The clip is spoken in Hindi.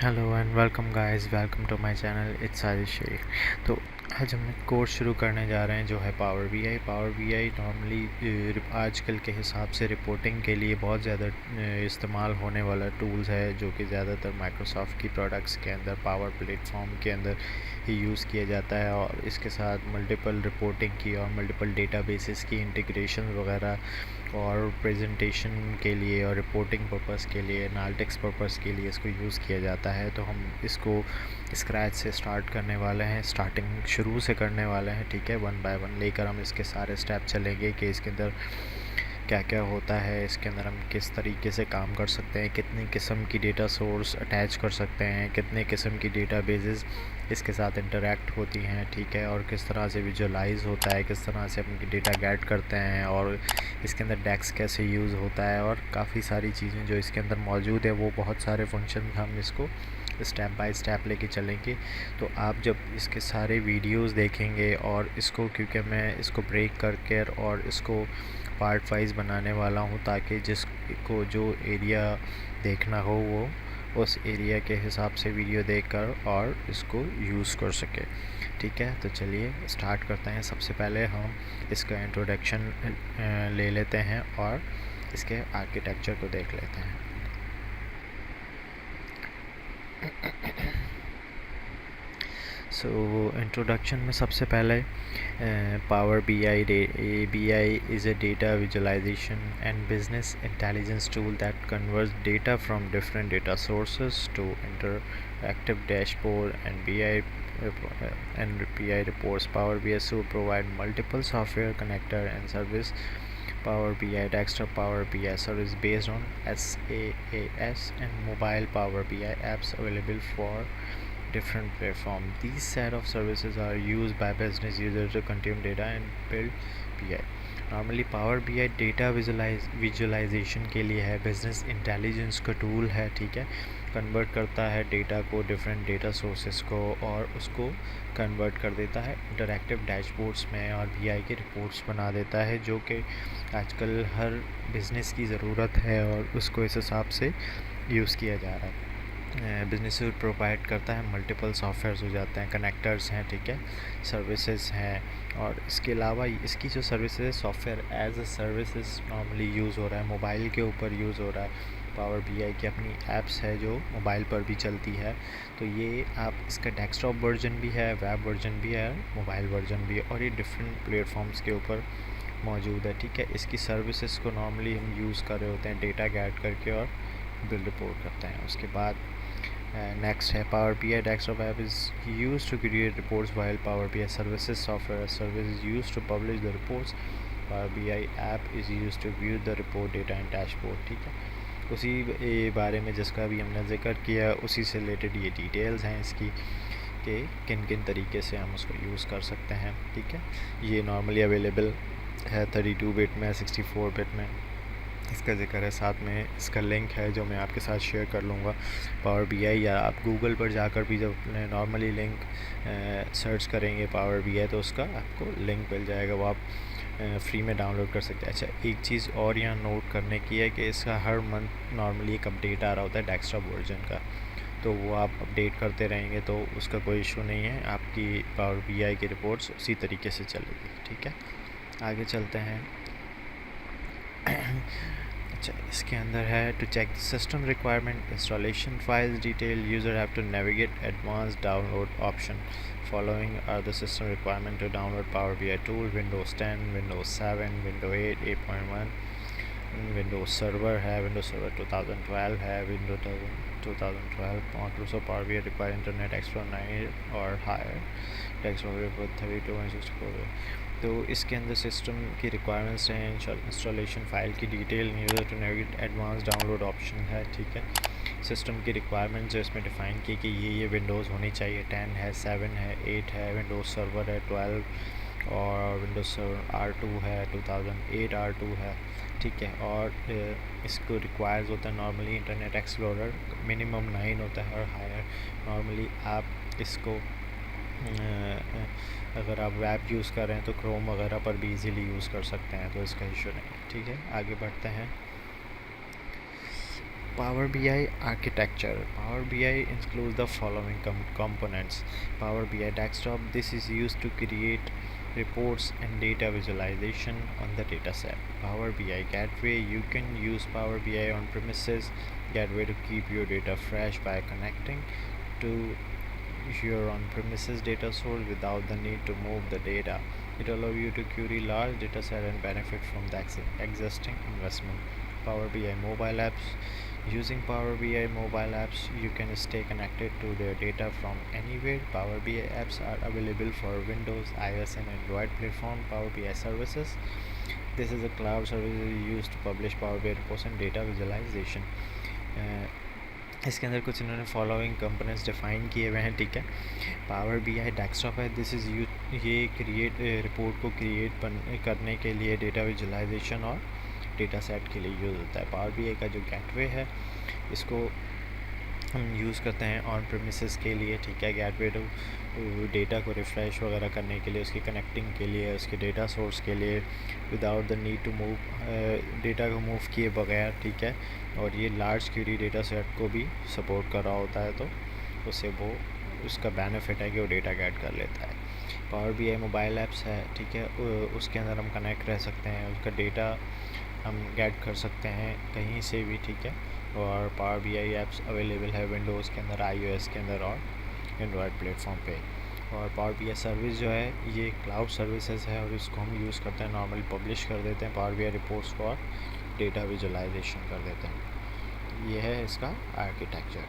Hello and welcome guys, welcome to my channel it's Adish Shaikh. तो आज हम एक कोर्स शुरू करने जा रहे हैं जो है पावर बीआई नॉर्मली आजकल के हिसाब से रिपोर्टिंग के लिए बहुत ज़्यादा इस्तेमाल होने वाला टूल्स है, जो कि ज़्यादातर माइक्रोसॉफ्ट की प्रोडक्ट्स के अंदर पावर प्लेटफॉर्म के अंदर ही यूज़ किया जाता है। और इसके साथ मल्टीपल रिपोर्टिंग की और मल्टीपल डेटाबेसेस की इंटीग्रेशन वगैरह और प्रेजेंटेशन के लिए और रिपोर्टिंग पर्पस के लिए, एनालिटिक्स पर्पस के लिए इसको यूज़ किया जाता है। तो हम इसको स्क्रैच से स्टार्ट करने वाले हैं, स्टार्टिंग शुरू से करने वाले हैं, ठीक है। वन बाय वन लेकर हम इसके सारे स्टेप चलेंगे कि इसके अंदर क्या क्या होता है, इसके अंदर हम किस तरीके से काम कर सकते हैं, कितनी किस्म की डेटा सोर्स अटैच कर सकते हैं, कितने किस्म की डेटाबेसेस इसके साथ इंटरेक्ट होती हैं, ठीक है। और किस तरह से विजुअलाइज होता है, किस तरह से हम डेटा गेट करते हैं, और इसके अंदर डेक्स कैसे यूज़ होता है, और काफ़ी सारी चीज़ें जो इसके अंदर मौजूद है, वो बहुत सारे फंक्शन हम इसको स्टेप बाय स्टेप लेके चलेंगे। तो आप जब इसके सारे वीडियोस देखेंगे और इसको, क्योंकि मैं इसको ब्रेक करके और इसको पार्ट वाइज बनाने वाला हूँ, ताकि जिसको जो एरिया देखना हो वो उस एरिया के हिसाब से वीडियो देखकर और इसको यूज़ कर सके, ठीक है। तो चलिए स्टार्ट करते हैं। सबसे पहले हम इसका इंट्रोडक्शन ले लेते हैं और इसके आर्किटेक्चर को देख लेते हैं। सो इंट्रोडक्शन में सबसे पहले power BI is a data visualization and business intelligence tool that converts data from different data sources to interactive dashboard and BI reports. Power BI so provide multiple software connector and service. Power BI desktop Power BI service based on SaaS and mobile Power BI apps available for different platform. These set of services are used by business users to consume data and build BI. Normally power BI data visualisation के लिए है, बिजनेस इंटेलिजेंस का टूल है, ठीक है। कन्वर्ट करता है डेटा को, डिफरेंट डेटा सोर्सेस को, और उसको कन्वर्ट कर देता है इंटरैक्टिव डैशबोर्ड्स में और BI के रिपोर्ट्स बना देता है, जो कि आजकल हर बिज़नेस की ज़रूरत है और उसको इस हिसाब से यूज़ किया जा रहा है। बिजनेस प्रोवाइड करता है, मल्टीपल सॉफ्टवेयर्स हो जाते हैं, कनेक्टर्स हैं, ठीक है, सर्विसेज हैं। और इसके अलावा इसकी जो सर्विसेज है, software as a services normally use हो रहा है, मोबाइल के ऊपर यूज़ हो रहा है। पावर BI की अपनी ऐप्स है जो मोबाइल पर भी चलती है। तो ये आप इसका डेस्कटॉप वर्जन भी है, वेब वर्जन भी है, मोबाइल वर्जन भी है, और ये डिफरेंट प्लेटफॉर्म्स के ऊपर मौजूद है, ठीक है। इसकी सर्विसेज को नॉर्मली हम यूज़ कर रहे होते हैं डेटा गेट करके और बिल रिपोर्ट करते हैं। उसके बाद नेक्स्ट है power BI desktop app is used to create reports, while Power BI services software service is used to publish the reports. Power BI app is used to view the report data and dashboard, ठीक है। उसी बारे में जिसका भी हमने जिक्र किया, उसी से रिलेटेड ये डिटेल्स हैं इसकी कि किन किन तरीके से हम उसको यूज़ कर सकते हैं, ठीक है। ये नॉर्मली अवेलेबल है 32 बिट में, 64 बिट में, इसका जिक्र है। साथ में इसका लिंक है जो मैं आपके साथ शेयर कर लूँगा। पावर BI, या आप गूगल पर जाकर भी जब नॉर्मली लिंक सर्च करेंगे पावर BI, तो उसका आपको लिंक मिल जाएगा, वो आप फ्री में डाउनलोड कर सकते हैं। अच्छा, एक चीज़ और यहाँ नोट करने की है कि इसका हर मंथ नॉर्मली एक अपडेट आ रहा होता है डेस्कटॉप वर्जन का, तो वो आप अपडेट करते रहेंगे तो उसका कोई इशू नहीं है, आपकी पावर BI की रिपोर्ट्स उसी तरीके से चलेगी, ठीक है। आगे चलते हैं। अच्छा, इसके अंदर है to check system requirement installation files detail, user have to navigate advance download option. Following are the system requirement to download power BI tool: Windows 10, Windows 7, window 8, 8.1, Windows server है, विंडोज़ सर्वर 2012 है, Windows 2012। Microsoft power BI require internet explorer 9 और हायर, डेस्कटॉप 32 और 64। तो इसके अंदर सिस्टम की रिक्वायरमेंट्स हैं, इंस्टॉलेशन फ़ाइल की detail, user to navigate advance download option है, ठीक है। सिस्टम की रिक्वायरमेंट्स जो इसमें डिफ़ाइन की कि ये विंडोज़ होनी चाहिए, 10 है, 7 है, 8 है, विंडोज़ सर्वर है 12, और विंडोज़ सर्वर R2 है, 2008 R2 है, ठीक है। और इसको रिक्वायर्स होता है नॉर्मली इंटरनेट एक्सप्लोरर मिनिमम 9 होता है, और हायर नॉर्मली आप इसको अगर आप वेब यूज़ कर रहे हैं तो क्रोम वगैरह पर भी इजीली यूज़ कर सकते हैं, तो इसका इशू नहीं है, ठीक है। आगे बढ़ते हैं। Power BI architecture. Power BI includes the following components. Power BI desktop. This is used to create reports and data visualization on the dataset. Power BI gateway. You can use Power BI on premises gateway to keep your data fresh by connecting to your on-premises data source without the need to move the data. It allows you to query large data set and benefit from the existing investment. Power BI mobile apps. Using Power BI mobile apps, you can stay connected to their data from anywhere. Power BI apps are available for Windows, iOS and Android platform. Power BI services. This is a cloud service used to publish Power BI reports and data visualization. इसके अंदर कुछ इन्होंने फॉलोइंग कंपोनेंट्स डिफाइन किए हुए हैं, ठीक है। पावर BI डेस्कटॉप है, दिस इज़ यू ये क्रिएट रिपोर्ट को क्रिएट करने के लिए डेटा विजुलाइजेशन और डेटा सेट के लिए यूज़ होता है। पावर BI का जो गेटवे है इसको हम यूज़ करते हैं ऑन प्रेमिसेस के लिए, ठीक है। गेटवे टू डेटा को रिफ़्रेश वगैरह करने के लिए, उसकी कनेक्टिंग के लिए, उसके डेटा सोर्स के लिए without the need to move, data को मूव किए बगैर, ठीक है। और ये लार्ज क्यूरी डेटा सेट को भी सपोर्ट कर रहा होता है, तो उससे वो उसका बेनिफिट है कि वो डेटा गेट कर लेता है। पावर BI मोबाइल ऐप्स है, ठीक है। उसके अंदर हम कनेक्ट रह सकते हैं, उसका डेटा हम गेट कर सकते हैं कहीं से भी, ठीक है। और पावर BI ऐप्स अवेलेबल है विंडोज़ के अंदर, iOS के अंदर और एंड्रॉयड प्लेटफॉर्म पे। और पावर BI सर्विस जो है ये क्लाउड सर्विसेज है और इसको हम यूज़ करते हैं, नॉर्मली पब्लिश कर देते हैं पावर BI रिपोर्ट्स को और डेटा विजुलाइजेशन कर देते हैं। ये है इसका आर्किटेक्चर।